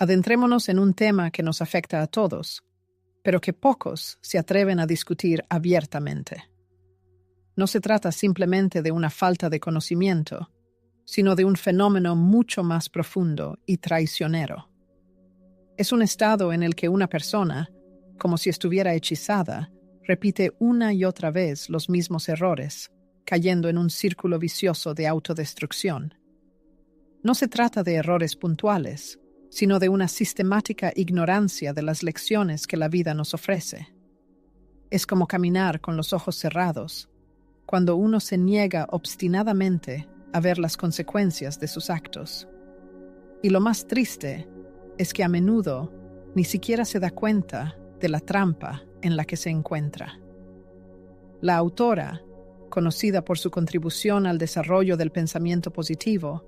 Adentrémonos en un tema que nos afecta a todos, pero que pocos se atreven a discutir abiertamente. No se trata simplemente de una falta de conocimiento, sino de un fenómeno mucho más profundo y traicionero. Es un estado en el que una persona, como si estuviera hechizada, repite una y otra vez los mismos errores, cayendo en un círculo vicioso de autodestrucción. No se trata de errores puntuales, sino de una sistemática ignorancia de las lecciones que la vida nos ofrece. Es como caminar con los ojos cerrados, cuando uno se niega obstinadamente a ver las consecuencias de sus actos. Y lo más triste es que a menudo ni siquiera se da cuenta de la trampa en la que se encuentra. La autora, conocida por su contribución al desarrollo del pensamiento positivo,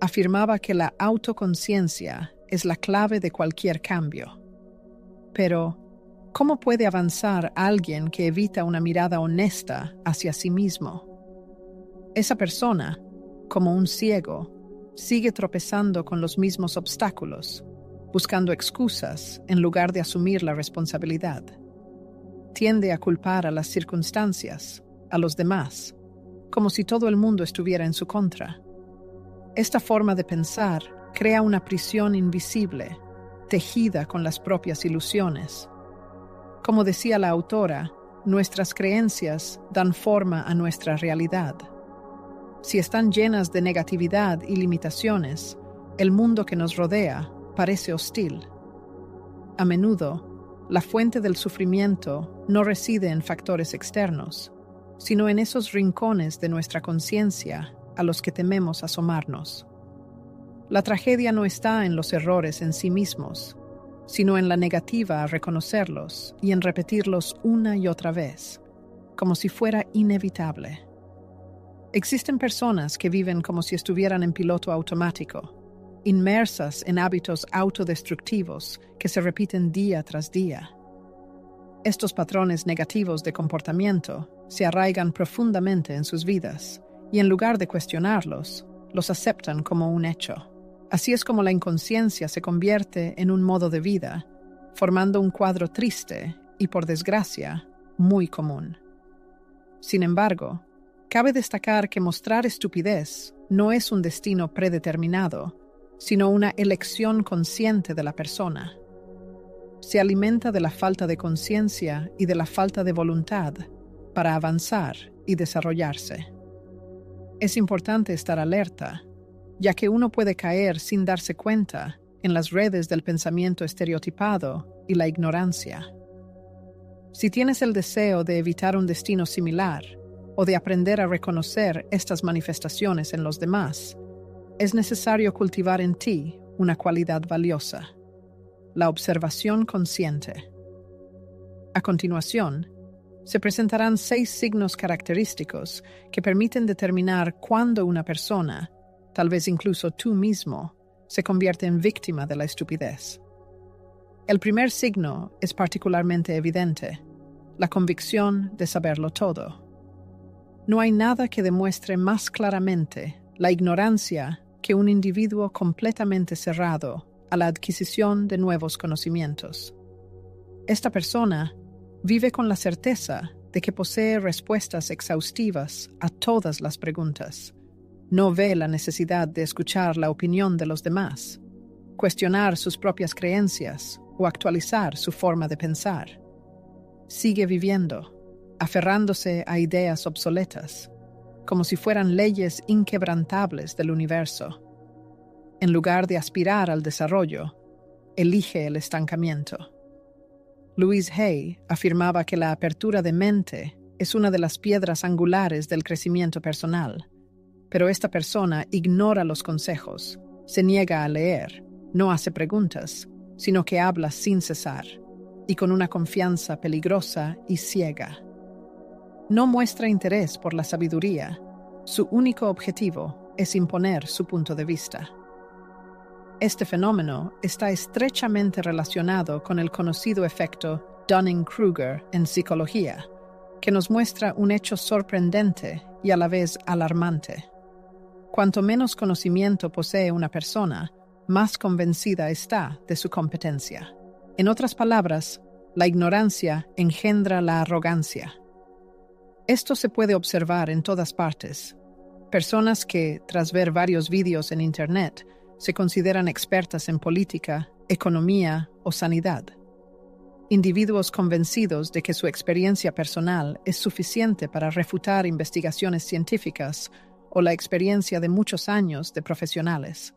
afirmaba que la autoconciencia es la clave de cualquier cambio. Pero, ¿cómo puede avanzar alguien que evita una mirada honesta hacia sí mismo? Esa persona, como un ciego, sigue tropezando con los mismos obstáculos, buscando excusas en lugar de asumir la responsabilidad. Tiende a culpar a las circunstancias, a los demás, como si todo el mundo estuviera en su contra. Esta forma de pensar crea una prisión invisible, tejida con las propias ilusiones. Como decía la autora, nuestras creencias dan forma a nuestra realidad. Si están llenas de negatividad y limitaciones, el mundo que nos rodea parece hostil. A menudo, la fuente del sufrimiento no reside en factores externos, sino en esos rincones de nuestra conciencia a los que tememos asomarnos. La tragedia no está en los errores en sí mismos, sino en la negativa a reconocerlos y en repetirlos una y otra vez, como si fuera inevitable. Existen personas que viven como si estuvieran en piloto automático, inmersas en hábitos autodestructivos que se repiten día tras día. Estos patrones negativos de comportamiento se arraigan profundamente en sus vidas y en lugar de cuestionarlos, los aceptan como un hecho. Así es como la inconsciencia se convierte en un modo de vida, formando un cuadro triste y, por desgracia, muy común. Sin embargo, cabe destacar que mostrar estupidez no es un destino predeterminado, sino una elección consciente de la persona. Se alimenta de la falta de conciencia y de la falta de voluntad para avanzar y desarrollarse. Es importante estar alerta, ya que uno puede caer sin darse cuenta en las redes del pensamiento estereotipado y la ignorancia. Si tienes el deseo de evitar un destino similar o de aprender a reconocer estas manifestaciones en los demás, es necesario cultivar en ti una cualidad valiosa: la observación consciente. A continuación, se presentarán 6 signos característicos que permiten determinar cuándo una persona, tal vez incluso tú mismo, se convierte en víctima de la estupidez. El primer signo es particularmente evidente: la convicción de saberlo todo. No hay nada que demuestre más claramente la ignorancia que un individuo completamente cerrado a la adquisición de nuevos conocimientos. Esta persona vive con la certeza de que posee respuestas exhaustivas a todas las preguntas. No ve la necesidad de escuchar la opinión de los demás, cuestionar sus propias creencias o actualizar su forma de pensar. Sigue viviendo, aferrándose a ideas obsoletas, como si fueran leyes inquebrantables del universo. En lugar de aspirar al desarrollo, elige el estancamiento. Louise Hay afirmaba que la apertura de mente es una de las piedras angulares del crecimiento personal, pero esta persona ignora los consejos, se niega a leer, no hace preguntas, sino que habla sin cesar, y con una confianza peligrosa y ciega. No muestra interés por la sabiduría, su único objetivo es imponer su punto de vista. Este fenómeno está estrechamente relacionado con el conocido efecto Dunning-Kruger en psicología, que nos muestra un hecho sorprendente y a la vez alarmante. Cuanto menos conocimiento posee una persona, más convencida está de su competencia. En otras palabras, la ignorancia engendra la arrogancia. Esto se puede observar en todas partes. Personas que, tras ver varios vídeos en Internet, se consideran expertas en política, economía o sanidad. Individuos convencidos de que su experiencia personal es suficiente para refutar investigaciones científicas o la experiencia de muchos años de profesionales.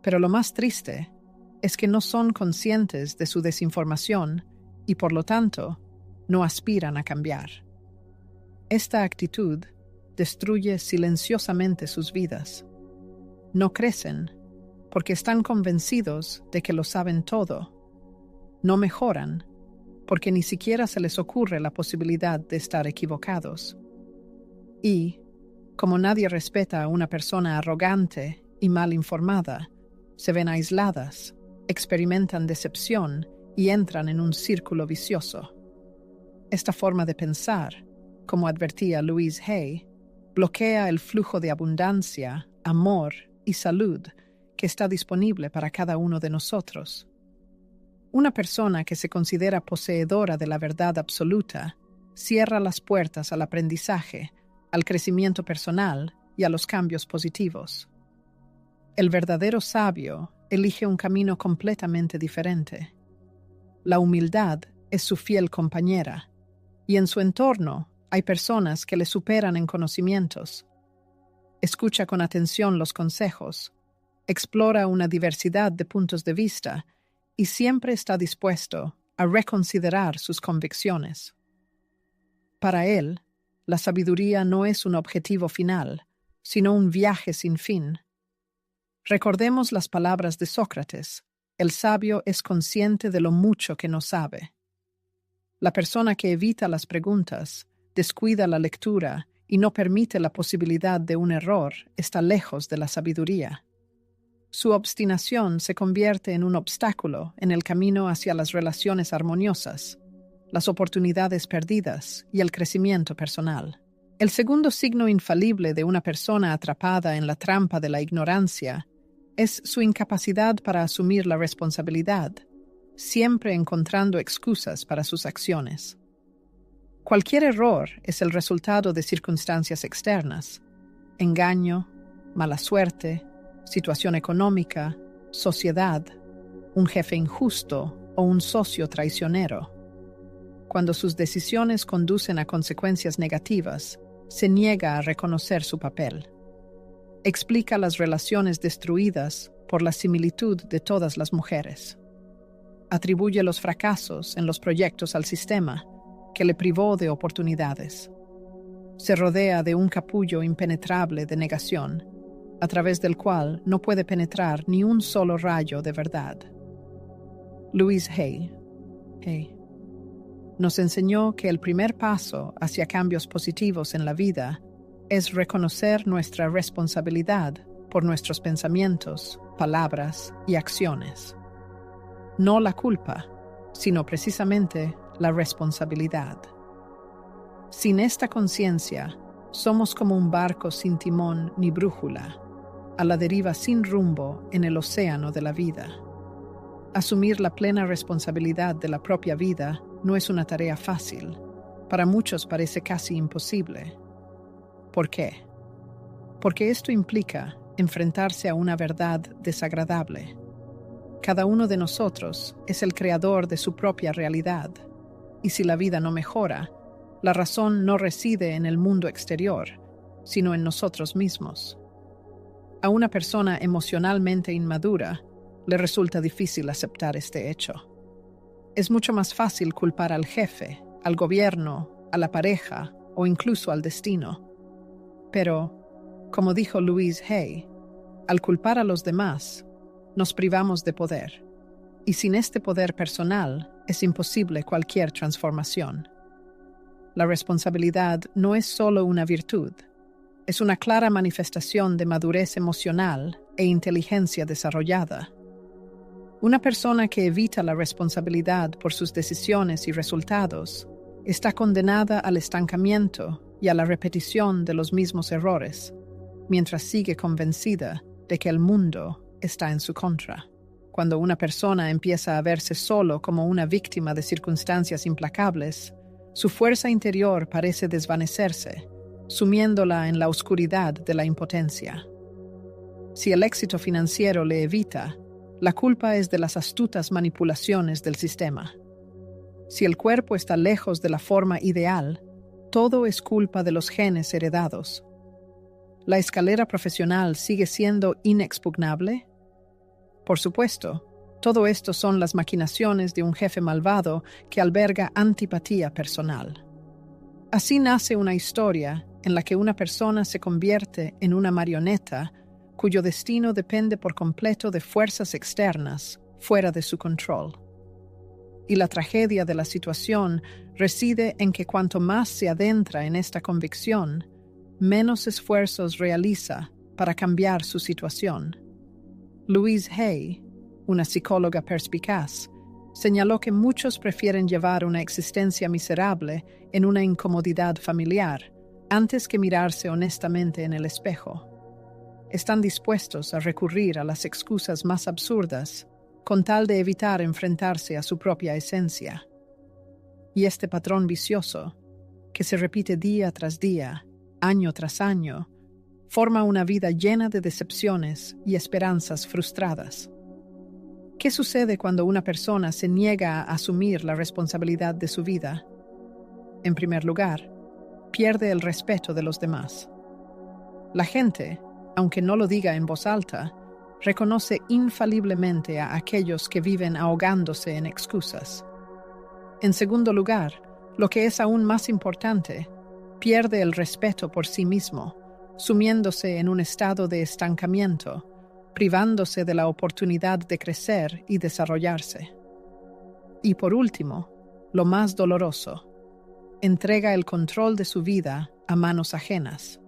Pero lo más triste es que no son conscientes de su desinformación y, por lo tanto, no aspiran a cambiar. Esta actitud destruye silenciosamente sus vidas. No crecen porque están convencidos de que lo saben todo. No mejoran porque ni siquiera se les ocurre la posibilidad de estar equivocados. Y, como nadie respeta a una persona arrogante y mal informada, se ven aisladas, experimentan decepción y entran en un círculo vicioso. Esta forma de pensar, como advertía Louise Hay, bloquea el flujo de abundancia, amor y salud que está disponible para cada uno de nosotros. Una persona que se considera poseedora de la verdad absoluta cierra las puertas al aprendizaje, al crecimiento personal y a los cambios positivos. El verdadero sabio elige un camino completamente diferente. La humildad es su fiel compañera, y en su entorno hay personas que le superan en conocimientos. Escucha con atención los consejos, explora una diversidad de puntos de vista y siempre está dispuesto a reconsiderar sus convicciones. Para él, la sabiduría no es un objetivo final, sino un viaje sin fin. Recordemos las palabras de Sócrates: el sabio es consciente de lo mucho que no sabe. La persona que evita las preguntas, descuida la lectura y no permite la posibilidad de un error está lejos de la sabiduría. Su obstinación se convierte en un obstáculo en el camino hacia las relaciones armoniosas, las oportunidades perdidas y el crecimiento personal. El segundo signo infalible de una persona atrapada en la trampa de la ignorancia es su incapacidad para asumir la responsabilidad, siempre encontrando excusas para sus acciones. Cualquier error es el resultado de circunstancias externas: engaño, mala suerte, situación económica, sociedad, un jefe injusto o un socio traicionero. Cuando sus decisiones conducen a consecuencias negativas, se niega a reconocer su papel. Explica las relaciones destruidas por la similitud de todas las mujeres. Atribuye los fracasos en los proyectos al sistema, que le privó de oportunidades. Se rodea de un capullo impenetrable de negación, a través del cual no puede penetrar ni un solo rayo de verdad. Louise Hay nos enseñó que el primer paso hacia cambios positivos en la vida es reconocer nuestra responsabilidad por nuestros pensamientos, palabras y acciones. No la culpa, sino precisamente la responsabilidad. Sin esta conciencia, somos como un barco sin timón ni brújula, a la deriva sin rumbo en el océano de la vida. Asumir la plena responsabilidad de la propia vida no es una tarea fácil. Para muchos parece casi imposible. ¿Por qué? Porque esto implica enfrentarse a una verdad desagradable. Cada uno de nosotros es el creador de su propia realidad, y si la vida no mejora, la razón no reside en el mundo exterior, sino en nosotros mismos. A una persona emocionalmente inmadura le resulta difícil aceptar este hecho. Es mucho más fácil culpar al jefe, al gobierno, a la pareja o incluso al destino. Pero, como dijo Louise Hay, al culpar a los demás, nos privamos de poder, y sin este poder personal es imposible cualquier transformación. La responsabilidad no es solo una virtud, es una clara manifestación de madurez emocional e inteligencia desarrollada. Una persona que evita la responsabilidad por sus decisiones y resultados está condenada al estancamiento y a la repetición de los mismos errores, mientras sigue convencida de que el mundo está en su contra. Cuando una persona empieza a verse solo como una víctima de circunstancias implacables, su fuerza interior parece desvanecerse, sumiéndola en la oscuridad de la impotencia. Si el éxito financiero le evita, la culpa es de las astutas manipulaciones del sistema. Si el cuerpo está lejos de la forma ideal, todo es culpa de los genes heredados. ¿La escalera profesional sigue siendo inexpugnable? Por supuesto, todo esto son las maquinaciones de un jefe malvado que alberga antipatía personal. Así nace una historia en la que una persona se convierte en una marioneta cuyo destino depende por completo de fuerzas externas fuera de su control. Y la tragedia de la situación reside en que cuanto más se adentra en esta convicción, menos esfuerzos realiza para cambiar su situación. Louise Hay, una psicóloga perspicaz, señaló que muchos prefieren llevar una existencia miserable en una incomodidad familiar antes que mirarse honestamente en el espejo. Están dispuestos a recurrir a las excusas más absurdas con tal de evitar enfrentarse a su propia esencia. Y este patrón vicioso, que se repite día tras día, año tras año, forma una vida llena de decepciones y esperanzas frustradas. ¿Qué sucede cuando una persona se niega a asumir la responsabilidad de su vida? En primer lugar, pierde el respeto de los demás. La gente, aunque no lo diga en voz alta, reconoce infaliblemente a aquellos que viven ahogándose en excusas. En segundo lugar, lo que es aún más importante, pierde el respeto por sí mismo, sumiéndose en un estado de estancamiento, privándose de la oportunidad de crecer y desarrollarse. Y por último, lo más doloroso, entrega el control de su vida a manos ajenas.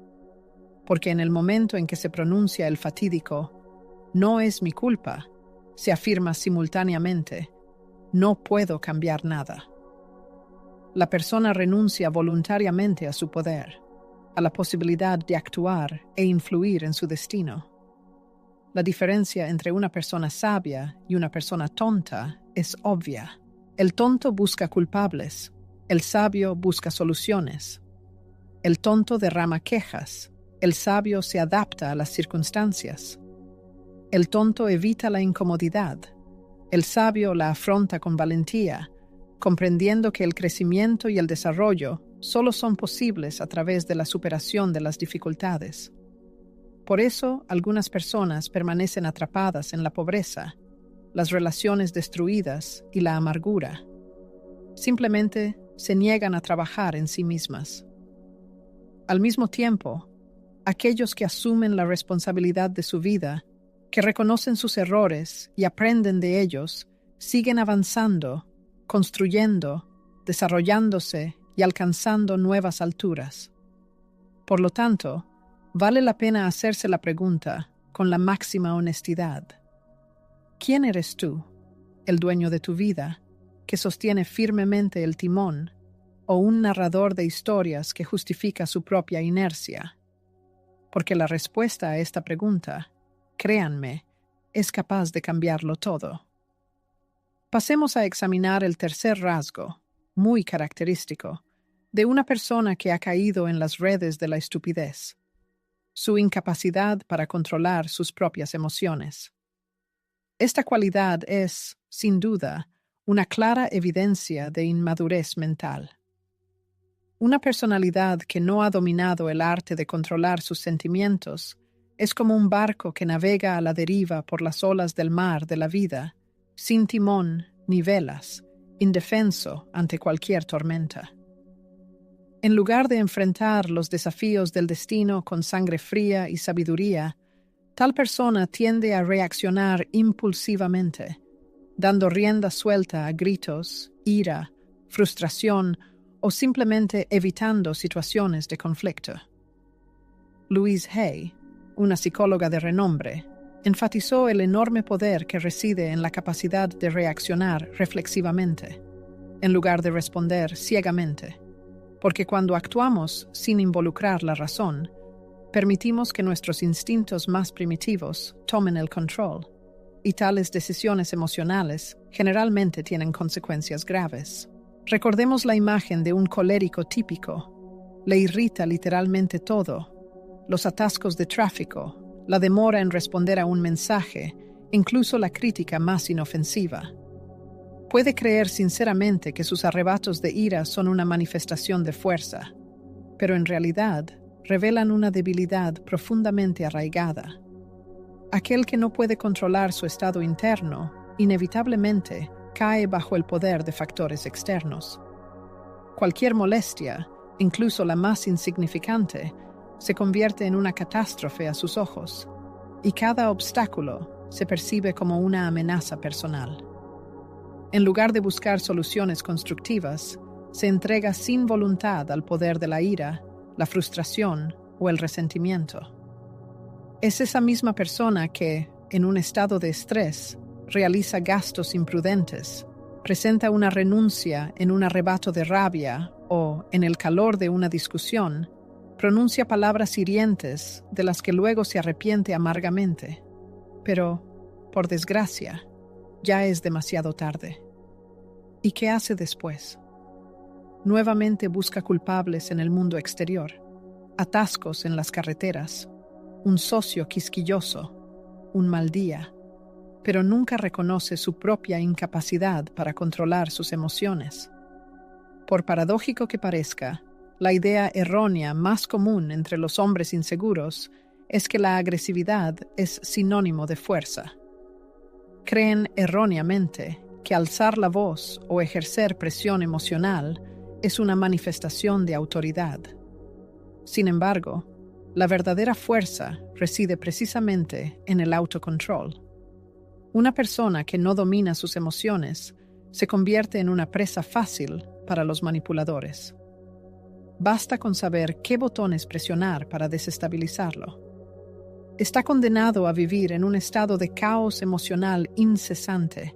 Porque en el momento en que se pronuncia el fatídico «no es mi culpa», se afirma simultáneamente «no puedo cambiar nada». La persona renuncia voluntariamente a su poder, a la posibilidad de actuar e influir en su destino. La diferencia entre una persona sabia y una persona tonta es obvia. El tonto busca culpables, el sabio busca soluciones. El tonto derrama quejas, el sabio se adapta a las circunstancias. El tonto evita la incomodidad, el sabio la afronta con valentía, comprendiendo que el crecimiento y el desarrollo solo son posibles a través de la superación de las dificultades. Por eso, algunas personas permanecen atrapadas en la pobreza, las relaciones destruidas y la amargura. Simplemente se niegan a trabajar en sí mismas. Al mismo tiempo, aquellos que asumen la responsabilidad de su vida, que reconocen sus errores y aprenden de ellos, siguen avanzando, construyendo, desarrollándose y alcanzando nuevas alturas. Por lo tanto, vale la pena hacerse la pregunta con la máxima honestidad. ¿Quién eres tú, el dueño de tu vida, que sostiene firmemente el timón, o un narrador de historias que justifica su propia inercia? Porque la respuesta a esta pregunta, créanme, es capaz de cambiarlo todo. Pasemos a examinar el tercer rasgo, muy característico, de una persona que ha caído en las redes de la estupidez: su incapacidad para controlar sus propias emociones. Esta cualidad es, sin duda, una clara evidencia de inmadurez mental. Una personalidad que no ha dominado el arte de controlar sus sentimientos es como un barco que navega a la deriva por las olas del mar de la vida, sin timón ni velas, indefenso ante cualquier tormenta. En lugar de enfrentar los desafíos del destino con sangre fría y sabiduría, tal persona tiende a reaccionar impulsivamente, dando rienda suelta a gritos, ira, frustración o simplemente evitando situaciones de conflicto. Louise Hay, una psicóloga de renombre, enfatizó el enorme poder que reside en la capacidad de reaccionar reflexivamente, en lugar de responder ciegamente, porque cuando actuamos sin involucrar la razón, Permitimos que nuestros instintos más primitivos tomen el control, y tales decisiones emocionales generalmente tienen consecuencias graves. Recordemos la imagen de un colérico típico. Le irrita literalmente todo: los atascos de tráfico, la demora en responder a un mensaje, incluso la crítica más inofensiva. Puede creer sinceramente que sus arrebatos de ira son una manifestación de fuerza, pero en realidad revelan una debilidad profundamente arraigada. Aquel que no puede controlar su estado interno, inevitablemente cae bajo el poder de factores externos. Cualquier molestia, incluso la más insignificante, se convierte en una catástrofe a sus ojos, y cada obstáculo se percibe como una amenaza personal. En lugar de buscar soluciones constructivas, se entrega sin voluntad al poder de la ira, la frustración o el resentimiento. Es esa misma persona que, en un estado de estrés, realiza gastos imprudentes, presenta una renuncia en un arrebato de rabia o, en el calor de una discusión, pronuncia palabras hirientes de las que luego se arrepiente amargamente. Pero, por desgracia, ya es demasiado tarde. ¿Y qué hace después? Nuevamente busca culpables en el mundo exterior, atascos en las carreteras, un socio quisquilloso, un mal día, pero nunca reconoce su propia incapacidad para controlar sus emociones. Por paradójico que parezca, la idea errónea más común entre los hombres inseguros es que la agresividad es sinónimo de fuerza. Creen erróneamente que alzar la voz o ejercer presión emocional es una manifestación de autoridad. Sin embargo, la verdadera fuerza reside precisamente en el autocontrol. Una persona que no domina sus emociones se convierte en una presa fácil para los manipuladores. Basta con saber qué botones presionar para desestabilizarlo. Está condenado a vivir en un estado de caos emocional incesante,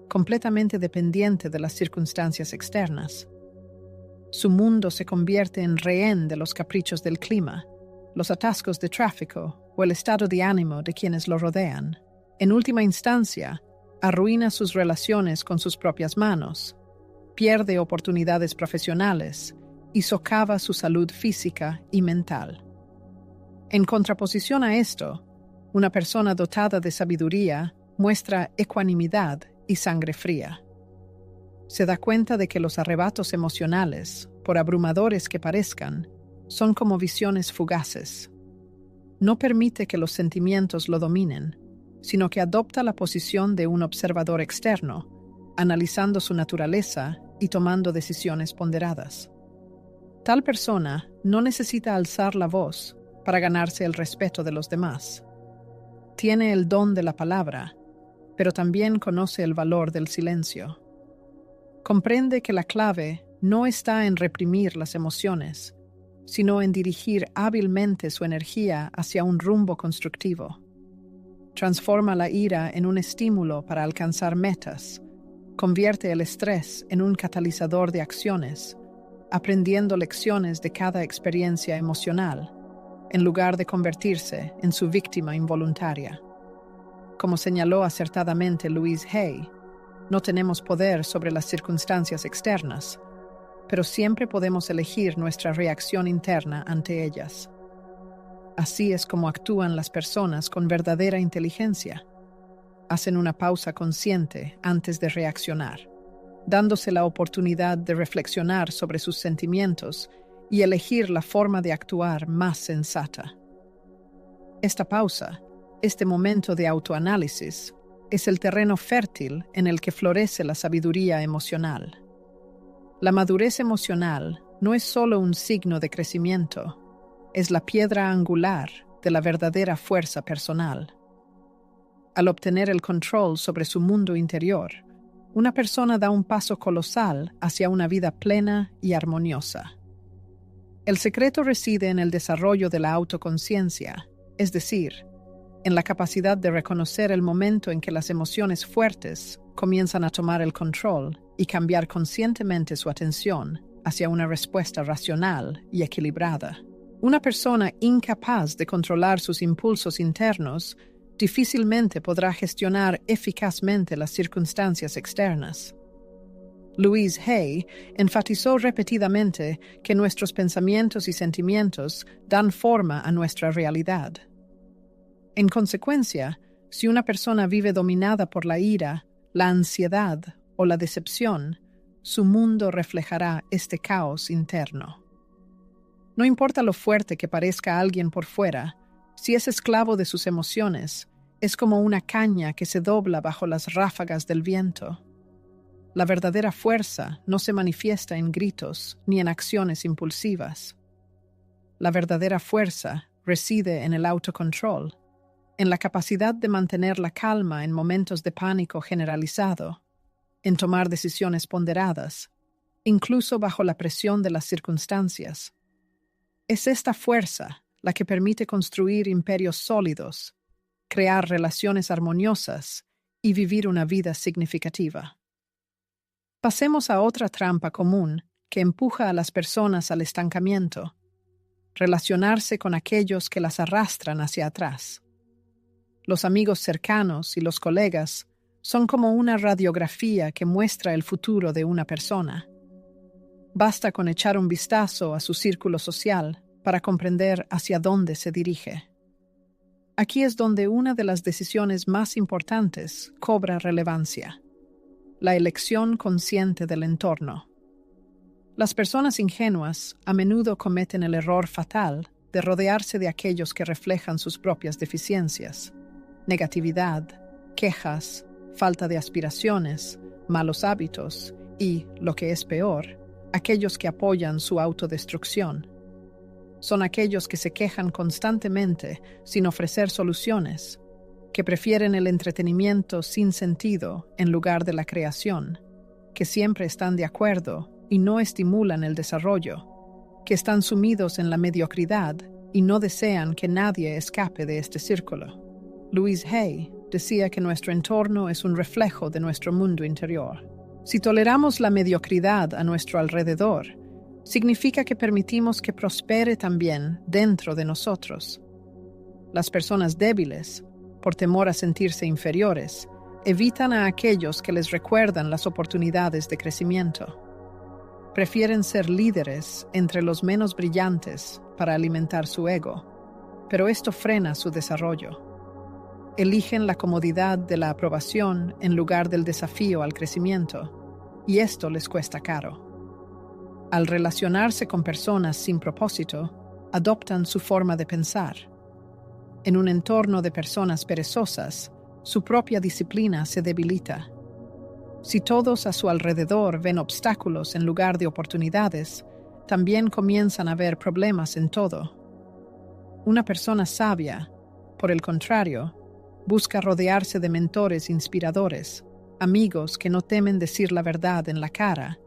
completamente dependiente de las circunstancias externas. Su mundo se convierte en rehén de los caprichos del clima, los atascos de tráfico o el estado de ánimo de quienes lo rodean. En última instancia, arruina sus relaciones con sus propias manos, pierde oportunidades profesionales y socava su salud física y mental. En contraposición a esto, una persona dotada de sabiduría muestra ecuanimidad y sangre fría. Se da cuenta de que los arrebatos emocionales, por abrumadores que parezcan, son como visiones fugaces. No permite que los sentimientos lo dominen, sino que adopta la posición de un observador externo, analizando su naturaleza y tomando decisiones ponderadas. Tal persona no necesita alzar la voz para ganarse el respeto de los demás. Tiene el don de la palabra, pero también conoce el valor del silencio. Comprende que la clave no está en reprimir las emociones, sino en dirigir hábilmente su energía hacia un rumbo constructivo. Transforma la ira en un estímulo para alcanzar metas, convierte el estrés en un catalizador de acciones, aprendiendo lecciones de cada experiencia emocional, en lugar de convertirse en su víctima involuntaria. Como señaló acertadamente Louise Hay, no tenemos poder sobre las circunstancias externas, pero siempre podemos elegir nuestra reacción interna ante ellas. Así es como actúan las personas con verdadera inteligencia. Hacen una pausa consciente antes de reaccionar, dándose la oportunidad de reflexionar sobre sus sentimientos y elegir la forma de actuar más sensata. Esta pausa, este momento de autoanálisis, es el terreno fértil en el que florece la sabiduría emocional. La madurez emocional no es solo un signo de crecimiento, es la piedra angular de la verdadera fuerza personal. Al obtener el control sobre su mundo interior, una persona da un paso colosal hacia una vida plena y armoniosa. El secreto reside en el desarrollo de la autoconciencia, es decir, en la capacidad de reconocer el momento en que las emociones fuertes comienzan a tomar el control y cambiar conscientemente su atención hacia una respuesta racional y equilibrada. Una persona incapaz de controlar sus impulsos internos difícilmente podrá gestionar eficazmente las circunstancias externas. Louise Hay enfatizó repetidamente que nuestros pensamientos y sentimientos dan forma a nuestra realidad. En consecuencia, si una persona vive dominada por la ira, la ansiedad o la decepción, su mundo reflejará este caos interno. No importa lo fuerte que parezca alguien por fuera, si es esclavo de sus emociones, es como una caña que se dobla bajo las ráfagas del viento. La verdadera fuerza no se manifiesta en gritos ni en acciones impulsivas. La verdadera fuerza reside en el autocontrol, en la capacidad de mantener la calma en momentos de pánico generalizado, en tomar decisiones ponderadas, incluso bajo la presión de las circunstancias. Es esta fuerza la que permite construir imperios sólidos, crear relaciones armoniosas y vivir una vida significativa. Pasemos a otra trampa común que empuja a las personas al estancamiento: relacionarse con aquellos que las arrastran hacia atrás. Los amigos cercanos y los colegas son como una radiografía que muestra el futuro de una persona. Basta con echar un vistazo a su círculo social para comprender hacia dónde se dirige. Aquí es donde una de las decisiones más importantes cobra relevancia: la elección consciente del entorno. Las personas ingenuas a menudo cometen el error fatal de rodearse de aquellos que reflejan sus propias deficiencias, negatividad, quejas, falta de aspiraciones, malos hábitos y, lo que es peor, aquellos que apoyan su autodestrucción. Son aquellos que se quejan constantemente sin ofrecer soluciones, que prefieren el entretenimiento sin sentido en lugar de la creación, que siempre están de acuerdo y no estimulan el desarrollo, que están sumidos en la mediocridad y no desean que nadie escape de este círculo. Louise Hay decía que nuestro entorno es un reflejo de nuestro mundo interior. Si toleramos la mediocridad a nuestro alrededor, significa que permitimos que prospere también dentro de nosotros. Las personas débiles, por temor a sentirse inferiores, evitan a aquellos que les recuerdan las oportunidades de crecimiento. Prefieren ser líderes entre los menos brillantes para alimentar su ego, pero esto frena su desarrollo. Eligen la comodidad de la aprobación en lugar del desafío al crecimiento, y esto les cuesta caro. Al relacionarse con personas sin propósito, adoptan su forma de pensar. En un entorno de personas perezosas, su propia disciplina se debilita. Si todos a su alrededor ven obstáculos en lugar de oportunidades, también comienzan a ver problemas en todo. Una persona sabia, por el contrario, busca rodearse de mentores inspiradores, amigos que no temen decir la verdad en la cara,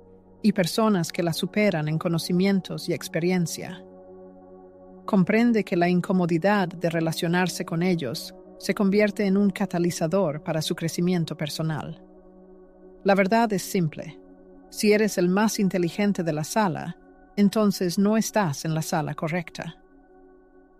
y personas que la superan en conocimientos y experiencia. Comprende que la incomodidad de relacionarse con ellos se convierte en un catalizador para su crecimiento personal. La verdad es simple: si eres el más inteligente de la sala, entonces no estás en la sala correcta.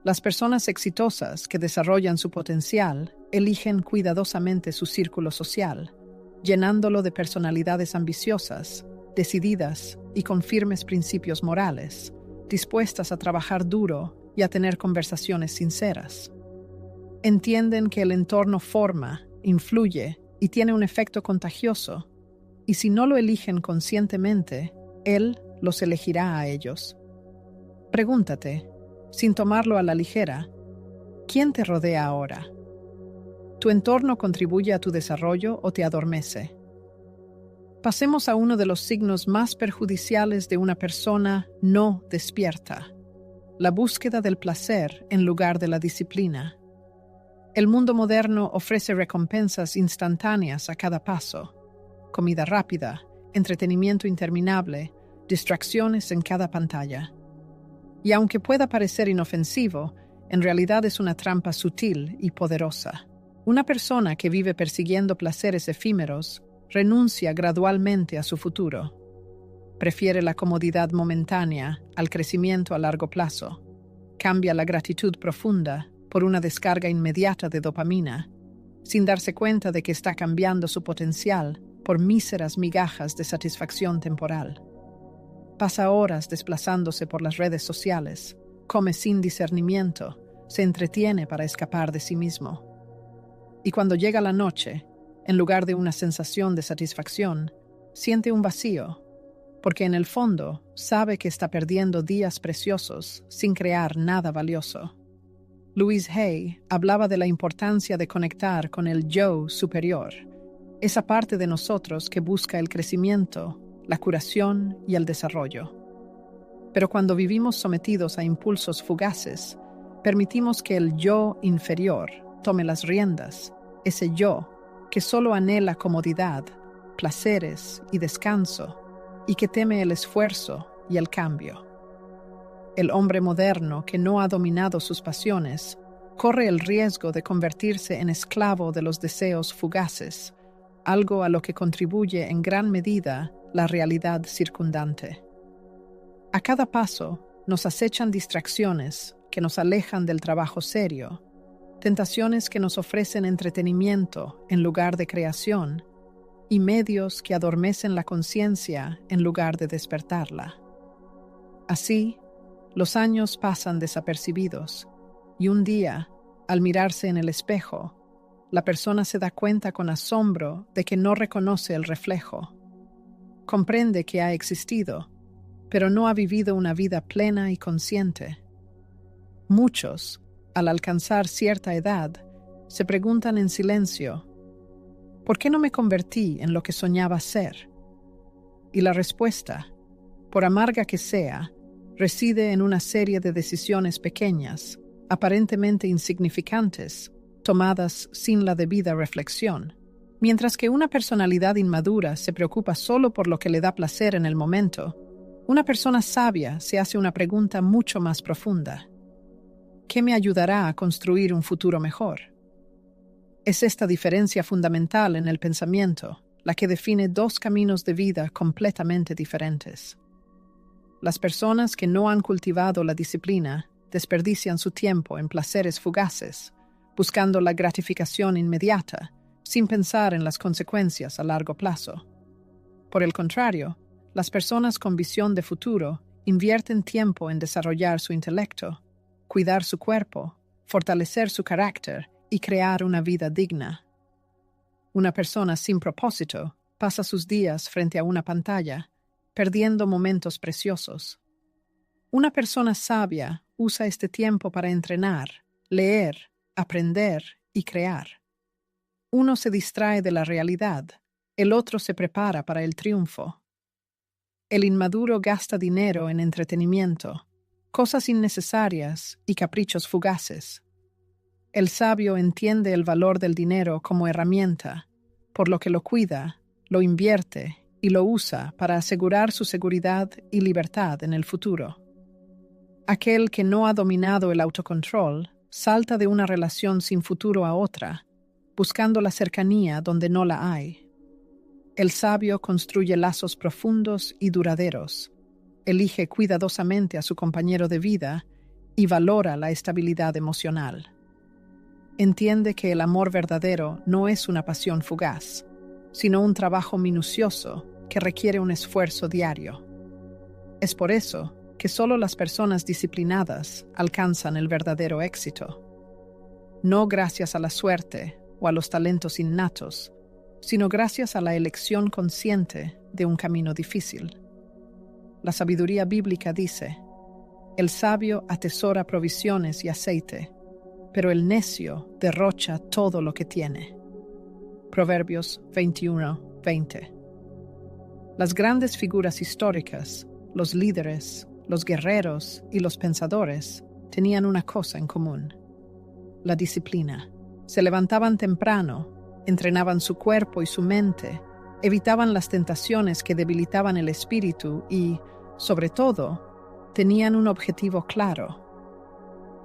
Las personas exitosas que desarrollan su potencial eligen cuidadosamente su círculo social, llenándolo de personalidades ambiciosas, decididas y con firmes principios morales, dispuestas a trabajar duro y a tener conversaciones sinceras. Entienden que el entorno forma, influye y tiene un efecto contagioso, y si no lo eligen conscientemente, él los elegirá a ellos. Pregúntate, sin tomarlo a la ligera, ¿quién te rodea ahora? ¿Tu entorno contribuye a tu desarrollo o te adormece? Pasemos a uno de los signos más perjudiciales de una persona no despierta: la búsqueda del placer en lugar de la disciplina. El mundo moderno ofrece recompensas instantáneas a cada paso: comida rápida, entretenimiento interminable, distracciones en cada pantalla. Y aunque pueda parecer inofensivo, en realidad es una trampa sutil y poderosa. Una persona que vive persiguiendo placeres efímeros renuncia gradualmente a su futuro. Prefiere la comodidad momentánea al crecimiento a largo plazo. cambia la gratitud profunda por una descarga inmediata de dopamina, sin darse cuenta de que está cambiando su potencial por míseras migajas de satisfacción temporal. Pasa horas desplazándose por las redes sociales, come sin discernimiento, se entretiene para escapar de sí mismo. Y cuando llega la noche, en lugar de una sensación de satisfacción, siente un vacío, porque en el fondo sabe que está perdiendo días preciosos sin crear nada valioso. Louise Hay hablaba de la importancia de conectar con el yo superior, esa parte de nosotros que busca el crecimiento, la curación y el desarrollo. Pero cuando vivimos sometidos a impulsos fugaces, permitimos que el yo inferior tome las riendas, ese yo que solo anhela comodidad, placeres y descanso, y que teme el esfuerzo y el cambio. El hombre moderno que no ha dominado sus pasiones corre el riesgo de convertirse en esclavo de los deseos fugaces, algo a lo que contribuye en gran medida la realidad circundante. A cada paso nos acechan distracciones que nos alejan del trabajo serio, tentaciones que nos ofrecen entretenimiento en lugar de creación, y medios que adormecen la conciencia en lugar de despertarla. Así, los años pasan desapercibidos, y un día, al mirarse en el espejo, la persona se da cuenta con asombro de que no reconoce el reflejo. Comprende que ha existido, pero no ha vivido una vida plena y consciente. Muchos, al alcanzar cierta edad, se preguntan en silencio: ¿por qué no me convertí en lo que soñaba ser? Y la respuesta, por amarga que sea, reside en una serie de decisiones pequeñas, aparentemente insignificantes, tomadas sin la debida reflexión. Mientras que una personalidad inmadura se preocupa solo por lo que le da placer en el momento, una persona sabia se hace una pregunta mucho más profunda: ¿qué me ayudará a construir un futuro mejor? Es esta diferencia fundamental en el pensamiento la que define dos caminos de vida completamente diferentes. Las personas que no han cultivado la disciplina desperdician su tiempo en placeres fugaces, buscando la gratificación inmediata, sin pensar en las consecuencias a largo plazo. Por el contrario, las personas con visión de futuro invierten tiempo en desarrollar su intelecto, cuidar su cuerpo, fortalecer su carácter y crear una vida digna. Una persona sin propósito pasa sus días frente a una pantalla, perdiendo momentos preciosos. Una persona sabia usa este tiempo para entrenar, leer, aprender y crear. Uno se distrae de la realidad, el otro se prepara para el triunfo. El inmaduro gasta dinero en entretenimiento, cosas innecesarias y caprichos fugaces. El sabio entiende el valor del dinero como herramienta, por lo que lo cuida, lo invierte y lo usa para asegurar su seguridad y libertad en el futuro. Aquel que no ha dominado el autocontrol salta de una relación sin futuro a otra, buscando la cercanía donde no la hay. El sabio construye lazos profundos y duraderos, elige cuidadosamente a su compañero de vida y valora la estabilidad emocional. Entiende que el amor verdadero no es una pasión fugaz, sino un trabajo minucioso que requiere un esfuerzo diario. Es por eso que solo las personas disciplinadas alcanzan el verdadero éxito. No gracias a la suerte o a los talentos innatos, sino gracias a la elección consciente de un camino difícil. La sabiduría bíblica dice: el sabio atesora provisiones y aceite, pero el necio derrocha todo lo que tiene. Proverbios 21:20. Las grandes figuras históricas, los líderes, los guerreros y los pensadores tenían una cosa en común: la disciplina. Se levantaban temprano, entrenaban su cuerpo y su mente, evitaban las tentaciones que debilitaban el espíritu y, sobre todo, tenían un objetivo claro.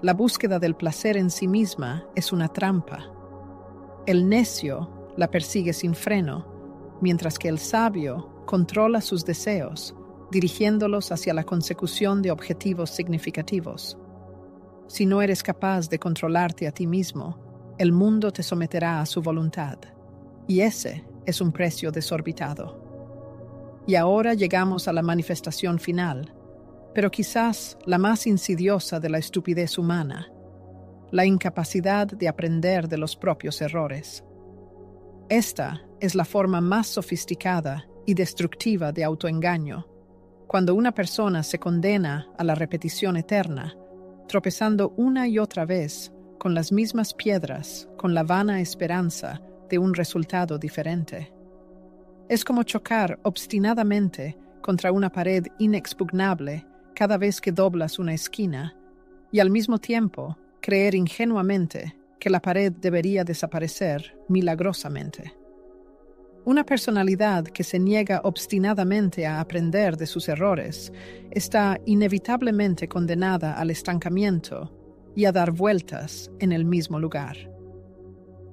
La búsqueda del placer en sí misma es una trampa. El necio la persigue sin freno, mientras que el sabio controla sus deseos, dirigiéndolos hacia la consecución de objetivos significativos. Si no eres capaz de controlarte a ti mismo, el mundo te someterá a su voluntad, y ese es un precio desorbitado. Y ahora llegamos a la manifestación final, pero quizás la más insidiosa de la estupidez humana, la incapacidad de aprender de los propios errores. Esta es la forma más sofisticada y destructiva de autoengaño, cuando una persona se condena a la repetición eterna, tropezando una y otra vez con las mismas piedras, con la vana esperanza de un resultado diferente. Es como chocar obstinadamente contra una pared inexpugnable cada vez que doblas una esquina, y al mismo tiempo creer ingenuamente que la pared debería desaparecer milagrosamente. Una personalidad que se niega obstinadamente a aprender de sus errores está inevitablemente condenada al estancamiento y a dar vueltas en el mismo lugar.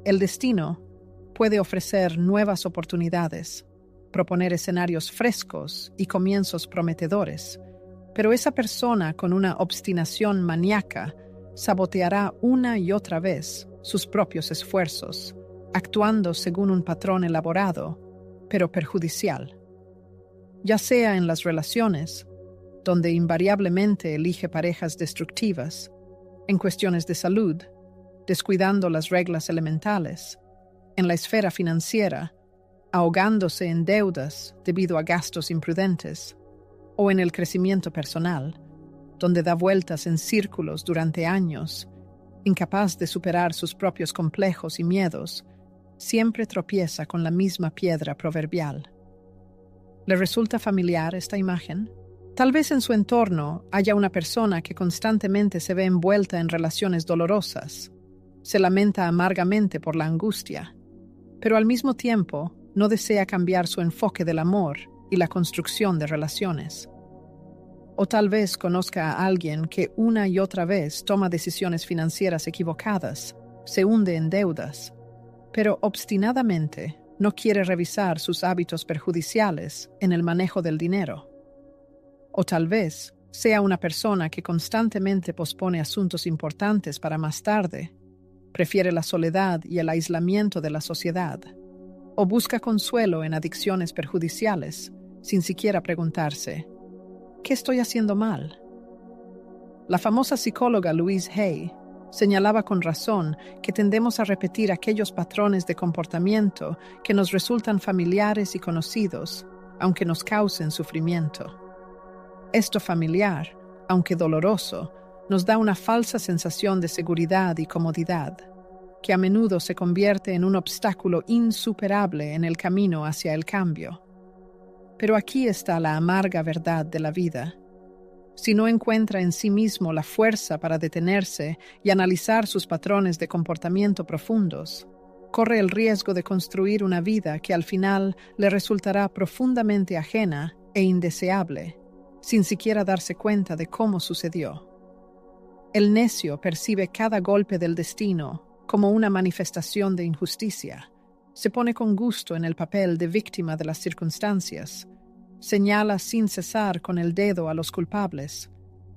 El destino puede ofrecer nuevas oportunidades, proponer escenarios frescos y comienzos prometedores, pero esa persona con una obstinación maníaca saboteará una y otra vez sus propios esfuerzos, actuando según un patrón elaborado, pero perjudicial. Ya sea en las relaciones, donde invariablemente elige parejas destructivas, en cuestiones de salud, descuidando las reglas elementales, en la esfera financiera, ahogándose en deudas debido a gastos imprudentes, o en el crecimiento personal, donde da vueltas en círculos durante años, incapaz de superar sus propios complejos y miedos, siempre tropieza con la misma piedra proverbial. ¿Le resulta familiar esta imagen? Tal vez en su entorno haya una persona que constantemente se ve envuelta en relaciones dolorosas, se lamenta amargamente por la angustia, pero al mismo tiempo no desea cambiar su enfoque del amor y la construcción de relaciones. O tal vez conozca a alguien que una y otra vez toma decisiones financieras equivocadas, se hunde en deudas, pero obstinadamente no quiere revisar sus hábitos perjudiciales en el manejo del dinero. O tal vez sea una persona que constantemente pospone asuntos importantes para más tarde, prefiere la soledad y el aislamiento de la sociedad, o busca consuelo en adicciones perjudiciales, sin siquiera preguntarse, ¿qué estoy haciendo mal? La famosa psicóloga Louise Hay señalaba con razón que tendemos a repetir aquellos patrones de comportamiento que nos resultan familiares y conocidos, aunque nos causen sufrimiento. Esto familiar, aunque doloroso, nos da una falsa sensación de seguridad y comodidad, que a menudo se convierte en un obstáculo insuperable en el camino hacia el cambio. Pero aquí está la amarga verdad de la vida. Si no encuentra en sí mismo la fuerza para detenerse y analizar sus patrones de comportamiento profundos, corre el riesgo de construir una vida que al final le resultará profundamente ajena e indeseable, sin siquiera darse cuenta de cómo sucedió. El necio percibe cada golpe del destino como una manifestación de injusticia, se pone con gusto en el papel de víctima de las circunstancias, señala sin cesar con el dedo a los culpables,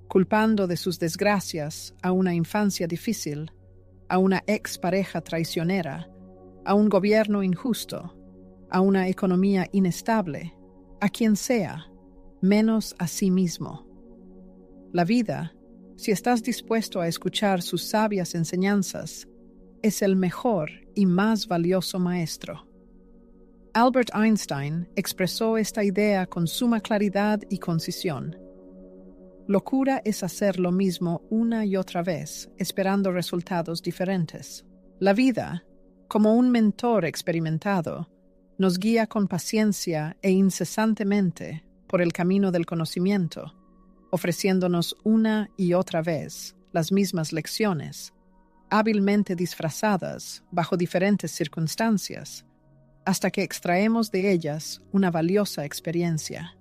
culpando de sus desgracias a una infancia difícil, a una expareja traicionera, a un gobierno injusto, a una economía inestable, a quien sea, menos a sí mismo. La vida, si estás dispuesto a escuchar sus sabias enseñanzas, es el mejor y más valioso maestro. Albert Einstein expresó esta idea con suma claridad y concisión. Locura es hacer lo mismo una y otra vez, esperando resultados diferentes. La vida, como un mentor experimentado, nos guía con paciencia e incesantemente por el camino del conocimiento, ofreciéndonos una y otra vez las mismas lecciones, hábilmente disfrazadas bajo diferentes circunstancias, hasta que extraemos de ellas una valiosa experiencia.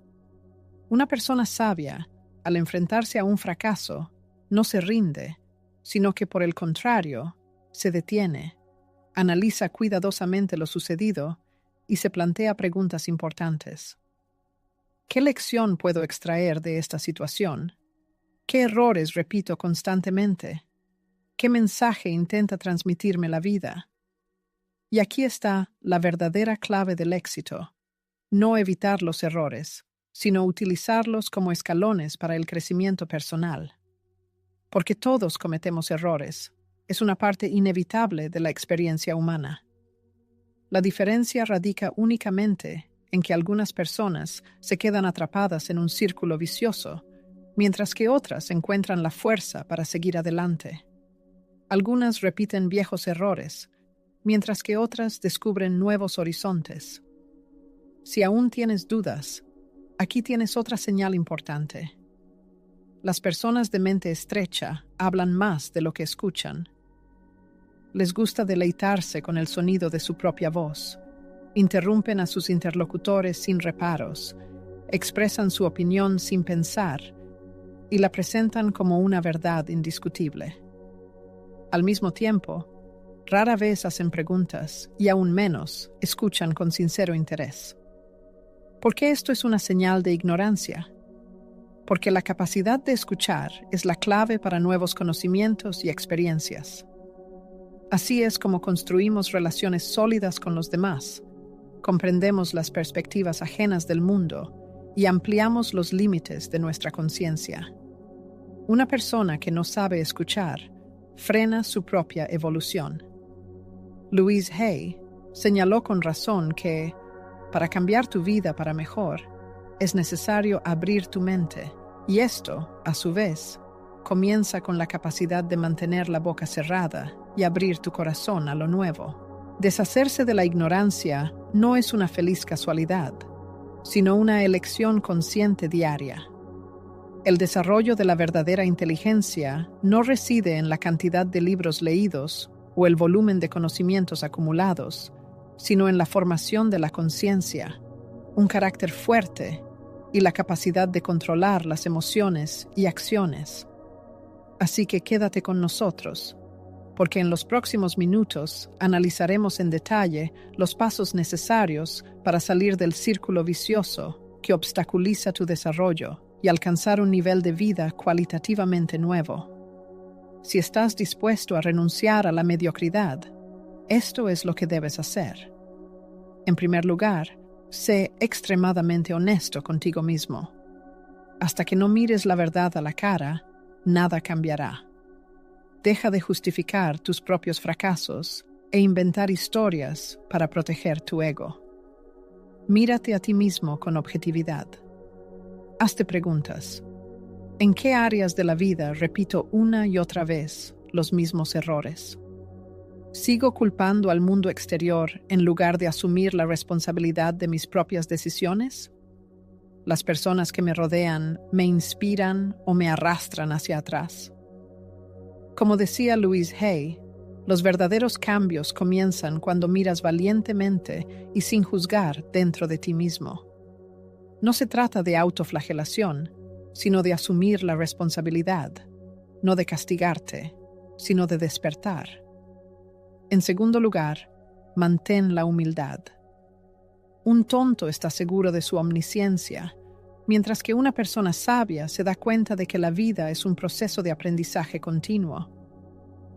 Una persona sabia, al enfrentarse a un fracaso, no se rinde, sino que por el contrario, se detiene, analiza cuidadosamente lo sucedido y se plantea preguntas importantes. ¿Qué lección puedo extraer de esta situación? ¿Qué errores repito constantemente? ¿Qué mensaje intenta transmitirme la vida? Y aquí está la verdadera clave del éxito. No evitar los errores, sino utilizarlos como escalones para el crecimiento personal. Porque todos cometemos errores. Es una parte inevitable de la experiencia humana. La diferencia radica únicamente en que algunas personas se quedan atrapadas en un círculo vicioso, mientras que otras encuentran la fuerza para seguir adelante. Algunas repiten viejos errores, mientras que otras descubren nuevos horizontes. Si aún tienes dudas, aquí tienes otra señal importante. Las personas de mente estrecha hablan más de lo que escuchan. Les gusta deleitarse con el sonido de su propia voz. Interrumpen a sus interlocutores sin reparos, expresan su opinión sin pensar y la presentan como una verdad indiscutible. Al mismo tiempo, rara vez hacen preguntas y aún menos escuchan con sincero interés. ¿Por qué esto es una señal de ignorancia? Porque la capacidad de escuchar es la clave para nuevos conocimientos y experiencias. Así es como construimos relaciones sólidas con los demás, comprendemos las perspectivas ajenas del mundo y ampliamos los límites de nuestra conciencia. Una persona que no sabe escuchar frena su propia evolución. Louise Hay señaló con razón que, para cambiar tu vida para mejor, es necesario abrir tu mente, y esto, a su vez, comienza con la capacidad de mantener la boca cerrada y abrir tu corazón a lo nuevo. Deshacerse de la ignorancia no es una feliz casualidad, sino una elección consciente diaria. El desarrollo de la verdadera inteligencia no reside en la cantidad de libros leídos o el volumen de conocimientos acumulados, sino en la formación de la conciencia, un carácter fuerte y la capacidad de controlar las emociones y acciones. Así que quédate con nosotros, porque en los próximos minutos analizaremos en detalle los pasos necesarios para salir del círculo vicioso que obstaculiza tu desarrollo y alcanzar un nivel de vida cualitativamente nuevo. Si estás dispuesto a renunciar a la mediocridad, esto es lo que debes hacer. En primer lugar, sé extremadamente honesto contigo mismo. Hasta que no mires la verdad a la cara, nada cambiará. Deja de justificar tus propios fracasos e inventar historias para proteger tu ego. Mírate a ti mismo con objetividad. Hazte preguntas. ¿En qué áreas de la vida repito una y otra vez los mismos errores? ¿Sigo culpando al mundo exterior en lugar de asumir la responsabilidad de mis propias decisiones? ¿Las personas que me rodean me inspiran o me arrastran hacia atrás? Como decía Louise Hay, los verdaderos cambios comienzan cuando miras valientemente y sin juzgar dentro de ti mismo. No se trata de autoflagelación, sino de asumir la responsabilidad, no de castigarte, sino de despertar. En segundo lugar, mantén la humildad. Un tonto está seguro de su omnisciencia, mientras que una persona sabia se da cuenta de que la vida es un proceso de aprendizaje continuo.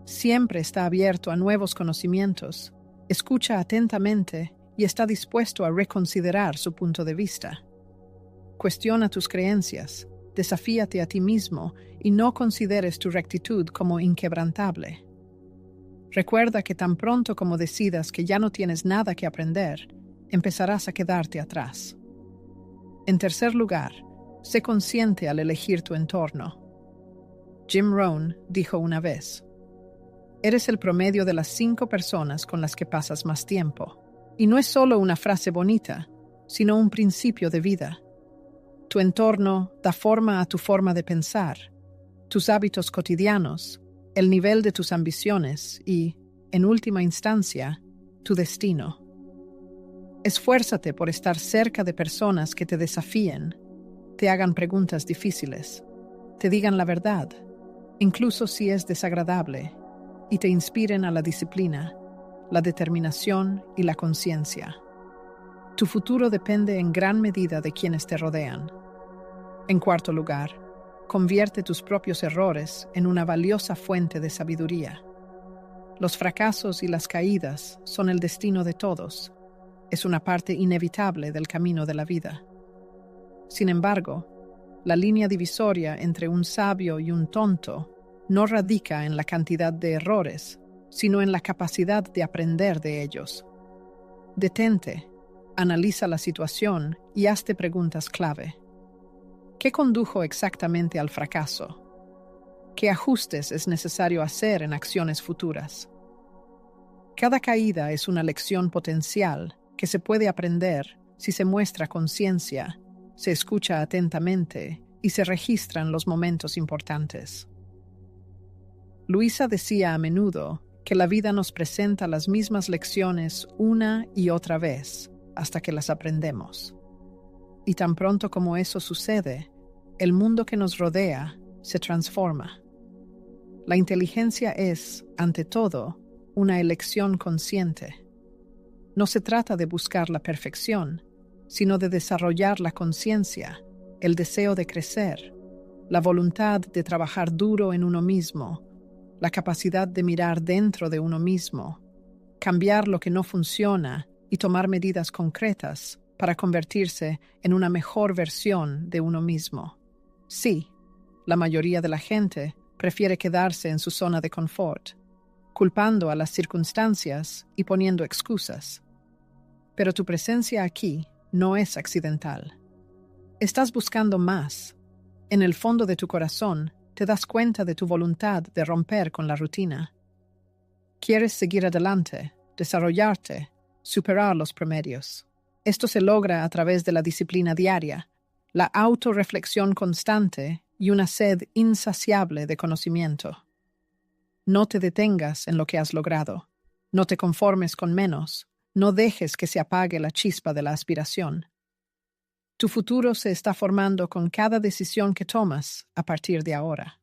Siempre está abierto a nuevos conocimientos, escucha atentamente y está dispuesto a reconsiderar su punto de vista. Cuestiona tus creencias, desafíate a ti mismo y no consideres tu rectitud como inquebrantable. Recuerda que tan pronto como decidas que ya no tienes nada que aprender, empezarás a quedarte atrás. En tercer lugar, sé consciente al elegir tu entorno. Jim Rohn dijo una vez: eres el promedio de las 5 personas con las que pasas más tiempo. Y no es solo una frase bonita, sino un principio de vida. Tu entorno da forma a tu forma de pensar, tus hábitos cotidianos, el nivel de tus ambiciones y, en última instancia, tu destino. Esfuérzate por estar cerca de personas que te desafíen, te hagan preguntas difíciles, te digan la verdad, incluso si es desagradable, y te inspiren a la disciplina, la determinación y la conciencia. Tu futuro depende en gran medida de quienes te rodean. En cuarto lugar, Convierte tus propios errores en una valiosa fuente de sabiduría. Los fracasos y las caídas son el destino de todos. Es una parte inevitable del camino de la vida. Sin embargo, la línea divisoria entre un sabio y un tonto no radica en la cantidad de errores, sino en la capacidad de aprender de ellos. Detente, analiza la situación y hazte preguntas clave. ¿Qué condujo exactamente al fracaso? ¿Qué ajustes es necesario hacer en acciones futuras? Cada caída es una lección potencial que se puede aprender si se muestra conciencia, se escucha atentamente y se registran los momentos importantes. Luisa decía a menudo que la vida nos presenta las mismas lecciones una y otra vez hasta que las aprendemos. Y tan pronto como eso sucede, el mundo que nos rodea se transforma. La inteligencia es, ante todo, una elección consciente. No se trata de buscar la perfección, sino de desarrollar la conciencia, el deseo de crecer, la voluntad de trabajar duro en uno mismo, la capacidad de mirar dentro de uno mismo, cambiar lo que no funciona y tomar medidas concretas para convertirse en una mejor versión de uno mismo. Sí, la mayoría de la gente prefiere quedarse en su zona de confort, culpando a las circunstancias y poniendo excusas. Pero tu presencia aquí no es accidental. Estás buscando más. En el fondo de tu corazón, te das cuenta de tu voluntad de romper con la rutina. Quieres seguir adelante, desarrollarte, superar los promedios. Esto se logra a través de la disciplina diaria, la autorreflexión constante y una sed insaciable de conocimiento. No te detengas en lo que has logrado. No te conformes con menos. No dejes que se apague la chispa de la aspiración. Tu futuro se está formando con cada decisión que tomas a partir de ahora.